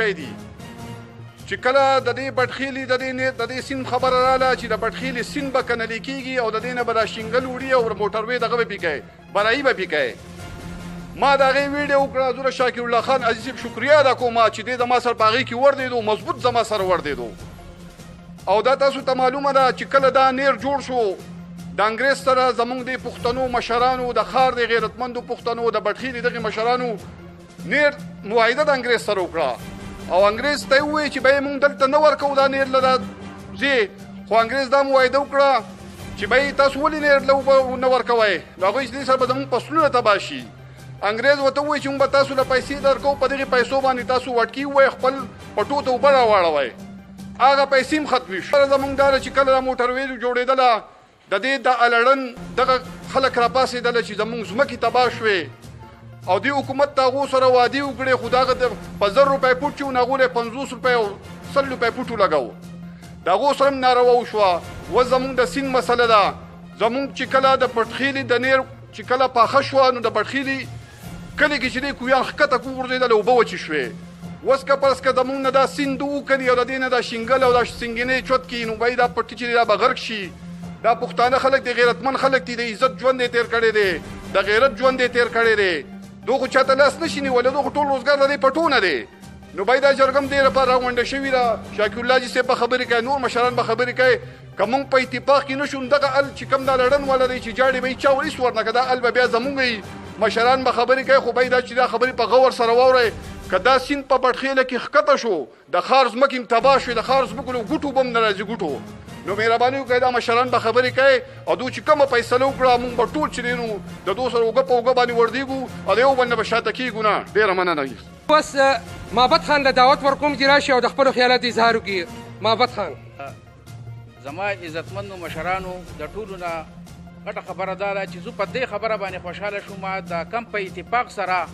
شوی دي چې کله د دې بټخیلي د دې سیند خبره رااله چې د بټخیلي سیند به کنلي کېږي او د دې نه به دا شینګل وړي او موټروې دغه به پې کوي برایي به پې کوي. ما د هغې ویډیو وکړه. زه د شاکر الله خان عزیز صاحب شکریه ادا کوم چې دې زما سره په هغې کې وردېدو مضبوط زما سره وردېدو. او دا تاسو ته معلومه ده چې کله دا نیر جوړ شو د انګریز سره زمونږ د پښتنو مشرانو د ښار د غیرتمندو پښتنو د بټخیلي دغې مشرانو نیر معاهده د انګریز سره وکړه او انګریز ته یې وویل چې به یې مونږ دلته نه ورکوو دا نیر له ځې. خو انګریز دا معاهده وکړه چې به یې تاسو ولې نیر له اوبه نه ورکوئ نو هغوی چې دې سره به زمونږ فصلونه تباه شي. انګریز ورته ووایي چې موږ به تاسو له پیسې درکوو په دغې پیسو باندې تاسو وټکي ووایئ خپل پټو ته اوبه راواړوئ. هغه پیسې هم ختمې شوې. زمونږ دا ده چې کله دا موټروې جوړېدله د دې د الړن دغه خلک راپاڅېدله چې زمونږ ځمکې تباه شوې او دې حکومت ته هغو سره وعدې وکړې خو د هغه په 1000 روپۍ پوټ چې و نو هغو له 50 روپۍ او 100 روپۍ پوټ ولګوو. د هغو سره هم ناروا وشوه. اوس زمونږ د سیند مسله ده. زمونږ چې کله د پټخیلي د نیر چې کله پاخه شوه نو د پټخیلي کلي کې چې دی کویان ښکته وغورځېدل اوبه وچې شوې. اوس که فرض که زمونږ نه دا سیند وکني او د دې نه دا شینګل او دا سنګینې چوت کړي نو به دا پټي چې دی دا به غرق شي. دا پښتانه خلک د غیرتمند خلک دي د عزت ژوند یې تېر کړی دی د غیرت ژوند یې تېر کړی دی. دو خو چاته لاس نشي نیولی دو خو ټول روزګار د دې پټو نه دی. نو باید دا جرګه هم دې لپاره راغونډه شوې ده. شاکر الله جي صاحب به خبرې کوي نور مشران به خبرې کوي. که موږ په اتفاق کې نه شو نو دغه ال چې کوم دا لړن والا دی چې جاړې به یې چا ورېس ورنکړه دا ال به بیا زمونږ وي. مشران به خبرې کوي خو باید دا چې دا خبرې په غور سره واورئ. که دا سیند په بټخیله کې ښکته شو د ښار ځمکې هم تباه شوې د ښار ځمکو له ګوټو به هم نه راځي ګوټو. نو مهرباني وکړئ دا مشران به خبرې کوي او دوی چې کومه فیصله وکړه مونږ به ټول چې دی نو د دو سره اوږه په اوږه باندې وردېږو او د یو بل نه به شاته کېږو نه. ډېره مننه. اوس محبت خان له دعوت ورکوم چې راشي او د خپلو خیالاتو اظهار وکړي. محبت خان زما عزتمندو مشرانو د ټولو نه غټه خبره دا ده چې زه په دې خبره باندې خوشحاله شوم د کم په اتفاق سره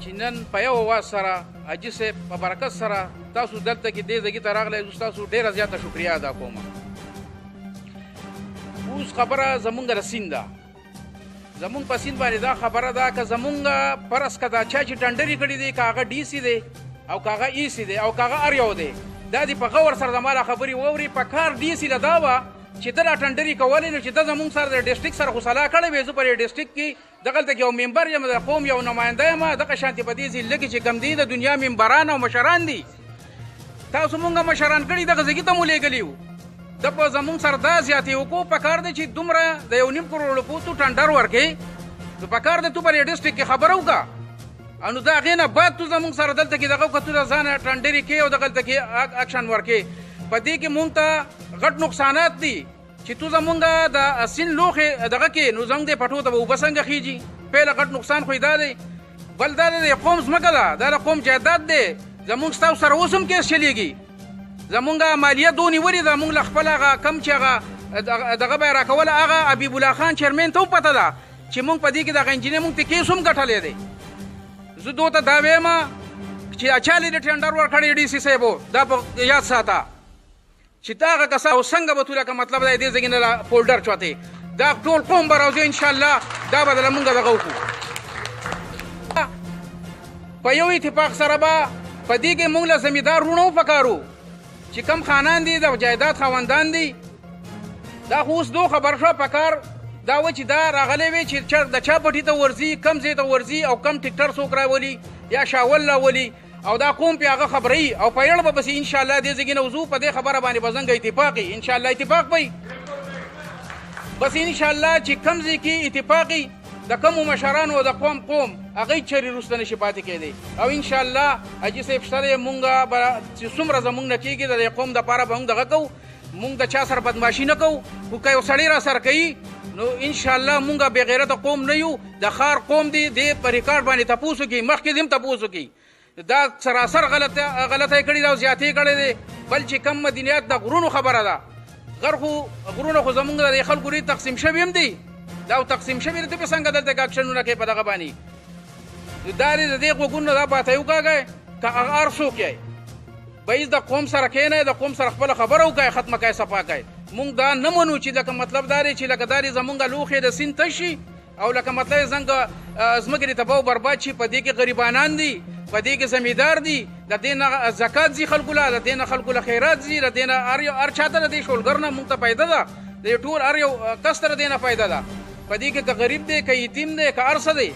چې نن په یو اواز سره حاجي صاحب په برکت سره تاسو دلته کې دې ځای ته راغلی. زه ستاسو ډېره زیاته شکریه ادا کوم. اوس خبره زمونږ د سیند ده. زمونږ په سیند باندې دا خبره ده که زمونږ فرض که دا چا چې ټنډرې کړي دی که هغه ډي سي دی او که هغه ای سي دی او که هغه هر یو دی دا دې په غور سره زما دا خبرې واوري. په کار ډي سي له دا وه چې ته دا ټنډرې کولی نو چې ته زمونږ سره د ډسټرکټ سره خو صلاح کړی وې. زه په دې ډسټرکټ کې دغلته کې یو ممبر یم د قوم یو نماینده یم. دغه شانتې په دې ضلع کې چې کوم دي د دنیا ممبران او مشران دي تاسو مونږ مشران کړي دغه ځای ته مو لېږلي وو. د په زمونږ سره دا زیاتې وکړو په کار دی چې دومره د 1.5 کروړ روپو تو ټنډر ورکړې نو په کار دی تو په دې ډسټرکټ کې خبره وکړه او نو د هغې نه بعد تو زمونږ سره دلته کې دغه وکړه تو د ځانه ټنډرې کې او دغلته کې اکشن ورکړې. په دې کې مونږ ته غټ نقصانات دي چې تو زمونږ د سیند لوښې دغه کې نو زمونږ دې پټو ته به اوبه څنګه خېږي. پهله غټ نقصان خو یې دا دی. بل دا د قوم ځمکه ده دا د قوم جایداد دی. زمونږ ستاسو سره اوس هم کیس چلېږي. زمونږ مالیه دو نیولې ده. مونږ له خپل هغه کم چې هغه دغه به یې راکوله هغه حبیب الله خان چیرمین ته هم پته ده چې مونږ په دې کې دغه انجینر مونږ ته کیس هم ګټلی دی. زه دو ته دا وایم چې چا دې ټینډر ورکړی ډي سي صاحبو دا په یاد ساته چې تا هغه کسه او څنګه به تو لکه مطلب دی دې ځای نه فولډر چوتې دا ټول قوم به راوځي انشاءالله دا به دله مونږ دغه وکړو په یو اتفاق سره به په دې کې مونږ له زمیندار وروڼه وپکارو چې کم خانان دي د جایداد خاوندان دي. دا خو اوس دو خبر شوه په کار دا و چې دا راغلی وي چې د چا پټي ته ورځي کم ځای ته ورځي او کم ټکټر څوک راولي یا شاول راولي او دا قوم پې هغه خبروي او په یړ به بسې انشاءالله دې ځای نه وځو. په دې خبره باندې به څنګه اتفاق وي انشاءالله اتفاق به بس انشاءالله چې کم ځای کې اتفاق وي د کومو مشرانو د قوم هغوی چرې وروسته نشي پاتې کېدی او انشاءالله حاجي صاحب سره مونږ به چې څومره زمونږ نه کېږي د دې قوم دپاره به مونږ دغه کوو. مونږ د چا سره بدماشي نه کوو خو که یو سړی را سره کوي نو انشاءالله مونږ بې غیرته قوم نه یو. د ښار قوم دی دې په ریکارډ باندې تپوس وکړي مخکې دې هم تپوس وکړي دا سراسر غلطه یې کړې ده او زیاتې یې کړې دی. بل چې کم مدنیات د غرونو خبره ده غرونه خو زمونږ د خلکو ډېر تقسیم شوي هم دي دا تقسیم شوي دی ته به څنګه دلته اکشنونه کوي په دغه باندې دا د دې غوږونو دا پاته یې وکاږئ که هغه هر څوک یې به د قوم سره کښېنئ د قوم سره خپله خبره وکړئ ختمه کړئ صفا کړئ. مونږ دا نه منو چې لکه مطلب دا دی چې لکه دا دی زمونږ لوښې د سیند تش شي او لکه مطلب یې څنګه ځمکې دې تباه و برباد شي. په دې کې غریبانان دي په دې کې زمیندار دي د دې نه زکات ځي خلکو له د دې نه خلکو له خیرات ځي د دې نه هر چاته د دې شولګر نه موږ ته فایده ده د ټول هر یو کس ته د دې نه فایده ده په دې کې که غریب دی که یتیم دی که هر څه دی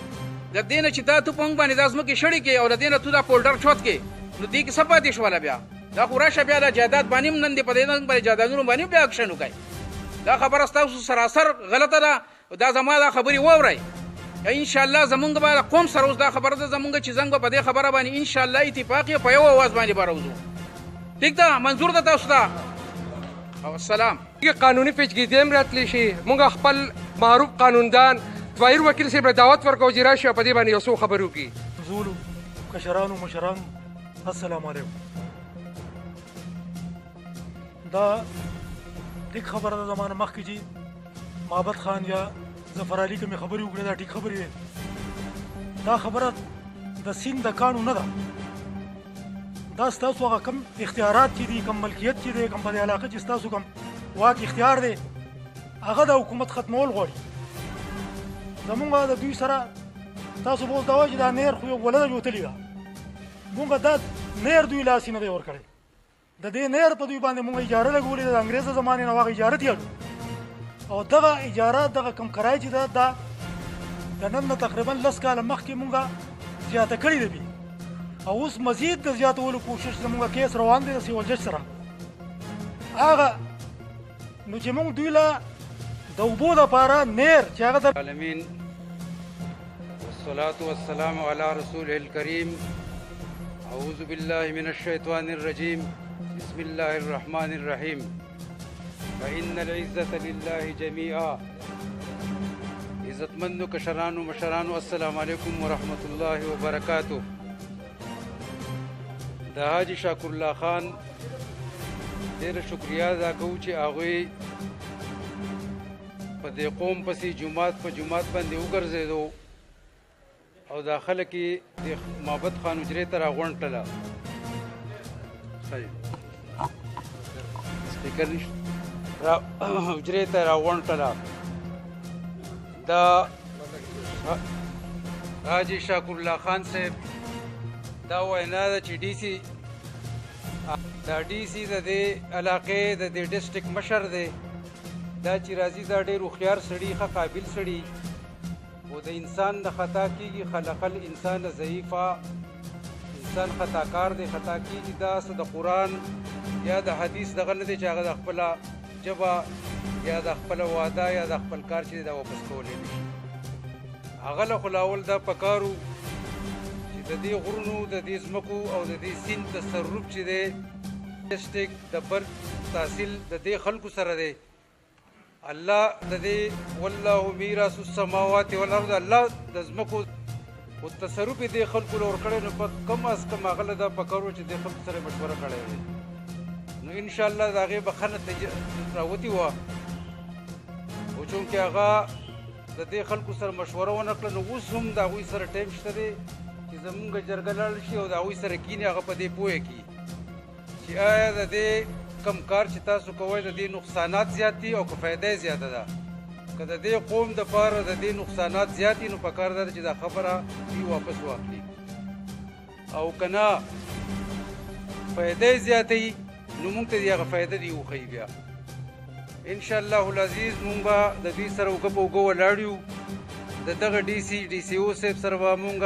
د دې نه چې تا تو په موږ باندې دا ځمکې شړې کړې او د دې نه تو دا پولډر چوت کړې نو دې کې څه پاتې شوله بیا دا خو راشه بیا د جایداد باندې هم نن دې په دې باندې جایدادونو باندې بیا اکشن وکړئ دا خبره ستاسو سراسر غلطه ده دا زما دا خبرې واورئ انشاءالله زمونږ به قوم سره اوس دا خبره ده زمونږ چې زنګ به په دې خبره باندې انشاءالله اتفاق په یو اواز باندې به راوځو ټیک ده منظور ده تاسو ته او السلام قانوني پیچګیدې هم راتلی شي موږ خپل معروف قانوندان طاهر وکیل صاحب دعوت ورکوو چې راشي او په دې باندې یو څو خبرې وکړي زولو کشرانو مشرانو السلام علیکم دا ټیک خبره ده زمانه مخکې چې معبد خان یا ظفر علي کومې خبرې وکړې دا ټیک خبرې وې دا خبره د سیند د کاڼو نه ده دا ستاسو هغه کم اختیارات چې دي کم ملکیت چې دی کم په دې علاقه چې ستاسو کم واک اختیار دی هغه د حکومت ختمول غواړي زمونږ د دوی سره تاسو به اوس دا وایئ چې دا نیر خو یو ولده جوتلې ده مونږ دا نیر دوی لاسې نه دی ورکړی د دې نیر په دوی باندې مونږ اجاره لګولې ده د انګریز د زمانې نه هغه اجاره تیاړو او دغه اجاره دغه کم کرایه چې ده دا د نن نه تقریبا 10 کاله مخکې مونږ زیاته کړې ده بي او اوس مزید د زیاتولو کوشش زمونږ کیس روان دی د سیول جج سره هغه نو چې مونږ دوی له د اوبو دپاره نیر چې هغه د العالمین والصلاة والسلام على رسوله الكريم أعوذ بالله من الشيطان الرجيم بسم الله الرحمن الرحيم فإن العزة لله جميعا عزت مندو کشرانو مشرانو السلام علیکم ورحمة الله وبرکاته د حاجی شاکر الله خان ډېره شکریا ادا کوو چې هغوی په دې قوم پسې جومات په جومات باندې وګرځېدو او دا خلک یې د معبد خان حجرې ته راغونډله سپیکر نشته حجرې ته راغونډله دا حاجي شاکر الله خان صاحب دا وینا ده چې ډي سي د دې علاقې د دې ډسټرک مشر دی دا چې راځي دا ډېر هوښیار سړي ښه قابل سړي او د انسان نه خطا کېږي خلق الانسان ضعیفه انسان خطاکار دی خطا کېږي دا څه د قرآن یا د حدیث دغه نه دی چې هغه د خپله ژبه یا د خپله واده یا د خپل کار چې دی دا واپس کولی نه شي هغه له خو لاول دا پکارو چې د دې غرونو د دې ځمکو او د دې سیند تصرف چې دی ډسټرک د بر تحصیل د دې خلکو سره دی الله د دې والله میراث السماوات والارض الله د ځمکو او تصرف یې دې خلکو له ورکړی نو په کم از کم هغه له دا پکارو چې دې خلکو سره مشوره کړی وي نو انشاءالله د هغې به ښه نتیجه راوتې وه خو چونکې هغه د دې خلکو سره مشوره ونه کړه نو اوس هم د هغوی سره ټایم شته دی چې زمونږ جرګه لاړ شي او د هغوی سره کینې هغه په دې پوهه کړي چې آیا د دې کم کار چې تاسو کوئ د دې نقصانات زیات دي او که فایده زیاته ده که د دې قوم دپاره د دې نقصانات زیات دي نو پکار ده چې دا خبره دوی واپس واخلي او که نه فایده زیاته وي نو موږ ته د هغه فایده دې وښیي بیا انشاءالله العزیز موږ به د دوی سره اوږه په اوږه ولاړ یو د دغه ډي سي او صاحب سره به موږ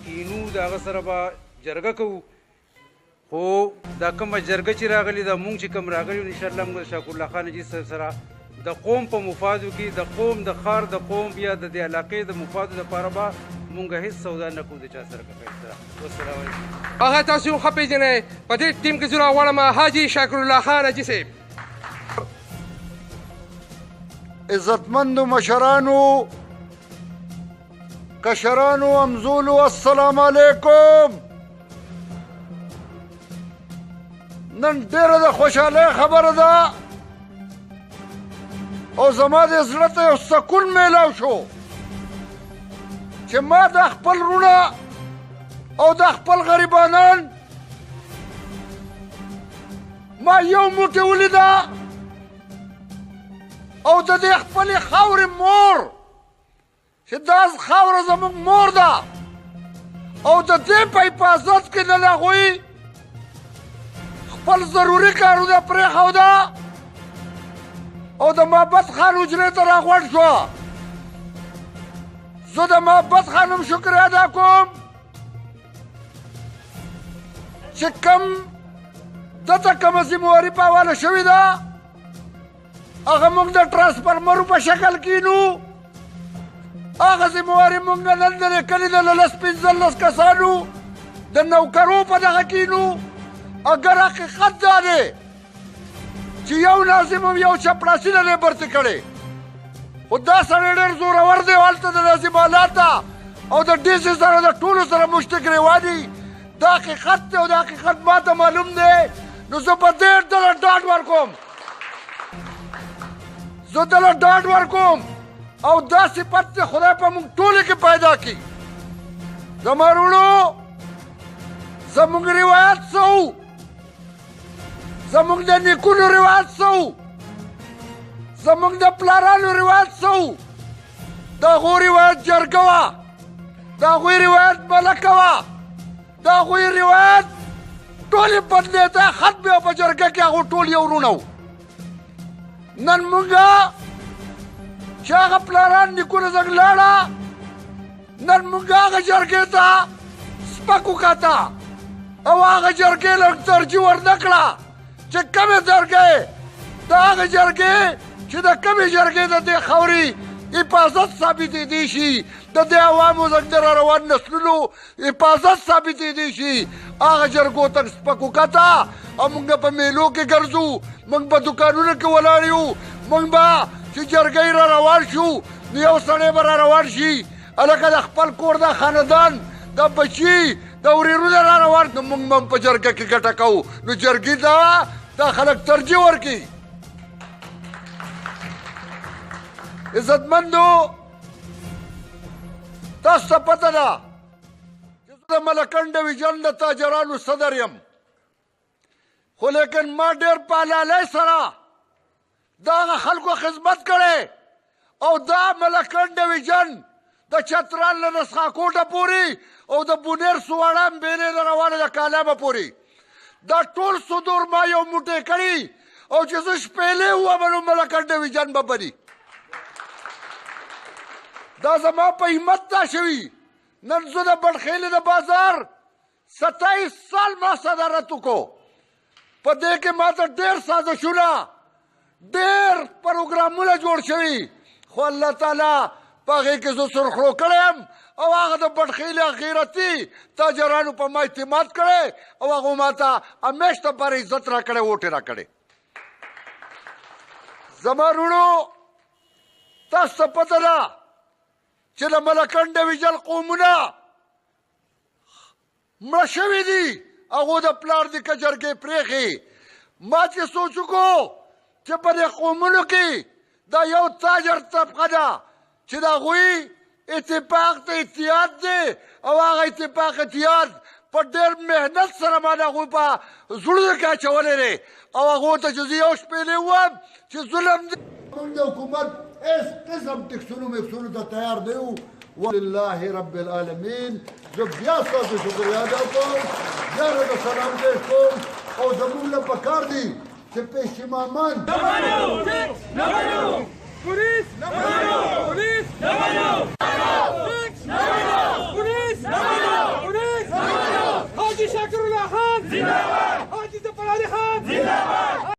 کینو د هغه سره به جرګه کوو خو دا کومه جرګه چې راغلې ده مونږ چې کوم راغلي انشاءالله موږ د شاکر الله خان حاجي صاحب سره د قوم په مفادو کې د قوم د ښار د قوم یا د دې علاقې د مفادو دپاره به مونږ هېڅ سودا نه کوو د چا سره که فیصله والسلام علیکم هغه تاسو هم ښه پېژنئ په دې ټیم کې زه راغواړم حاجي شاکر الله خان حاجي صاحب عزتمندو مشرانو کشرانو امزولو السلام علیکم نن ډېره د خوشحالۍ خبره ده او زما د زړه ته یو سکون میلاو شو چې ما د خپل وروڼه او د خپل غریبانان ما یو موټې ولیده او د دې خپلې خاورې مور چې دا خاوره زموږ مور ده او د دې په حفاظت کې نن هغوی خپل ضروري کارونه پرېښوده او د محبت خان حجرې ته راغونډ شوه. زه د محبت خانم شکریه ادا کوم چې کوم دته کومه ذمهواري په حواله شوې ده هغه موږ د ټرانسفرمرو په شکل کینو. هغه ذمهواري موږ نن د دې کلي د 15 کسانو د نوکرو په دغه کینو. اگر حقیقت دا دی چې یو ناظم هم یو چپړاسي نه دی برتې کړی خو دا سړی ډېر زورور دی هلته د ناظم حالاته او د ډي سي سره د ټولو سره مشته ګرېواني دا حقیقت دی او دا حقیقت ما ته معلوم دی. نو زه په دې ډله ډاډ ورکوم او دا صفت دی خدای په موږ ټولو کې پیدا کړي. زما وروڼو زموږ روایت څه و زموږ د نیکونو روایت څه و زموږ د پلارانو روایت څه و د هغو روایت جرګه وه د هغوی روایت ملکه وه د هغوی روایت ټولې بدلېده ختمې او په جرګه کې هغو ټول یو وروڼه و. نن مونږه چې هغه پلاران نیکونه زنګ لاړه نن مونږ هغه جرګې ته سپک وکاته او هغه جرګې لږ ترجیح ورنه کړه چې کمې جرګې د هغه جرګې چې د کمې جرګې د دې خاورې حفاظت ثابتېدی شي د دې عوامو زنګ د راروان نسلونو حفاظت ثابتېدی شي هغه جرګو ته سپک وکاته او موږ په میلو کې ګرځو موږ په دوکانونو کې ولاړ یو موږ به چې جرګۍ را روان شو نو یو سړی به را روان شي هلکه د خپل کور د خاندان د بچي د ورېرونه را روان نو موږ به هم په جرګه کې ګټه کوو. نو جرګې ته دا خلک ترجیح ورکړي. عزتمندو تاسو ته پته ده چې زه د ملکنډ ډویژن د تاجرانو صدر یم خو لیکن ما ډېر په حلالۍ سره د هغه خلکو خدمت کړی او دا ملکنډ ډویژن د چترال له نسخاکوټه پورې او د بونیر سواړه بیلې نه روانه د کالامه پورې دا ټول صدور ما یو موټی کړي او چې زه شپېلې ووم نو ملکنډ ډویژن به بني. دا زما په همت دا شوي نن زه د بډخیلې د بازار 27 سال ما صدارت وکړو په دې کې ما ته ډېر سازشونه ډېر پروګرامونه جوړ شوي خو الله تعالی په هغې کې زه سرخړو کړی یم او هغه د بډخیلې غیرتي تاجرانو په ما اعتماد کړی او هغو ما ته همیش دپاره عزت را کړی ووټې را کړی. زما وروڼو تاسو ته پته ده چې د ملکنډ ډویژن قومونه مړه شوي دي هغو د پلار د که جرګې پرېښې. ما چې سوچ وکړو چې په دې قومونو کې دا یو تاجر طبقه ده چې د هغوی اتفاق ته اتحاد دی او هغه اتفاق اتحاد په ډېر محنت سره ما د هغوی په زړونو کې اچولی دی او هغو ته چې زه یو شپېلې ووایم چې ظلم دی. موږ د حکومت هېڅ قسم ټکسونو مکسونو ته تیار دی ولله رب العالمین. زه بیا ستاسو شکریه ادا کوم بیا راته سلام پېښ کوم او زموږ له پکار دي چې پېشمامان پولیس نه منو پولیس نه منو پولیس نه منو پولیس نه منو پولیس نه منو حاجی شاکر الله خان زنده باد حاجی ظفر علي خان زنده باد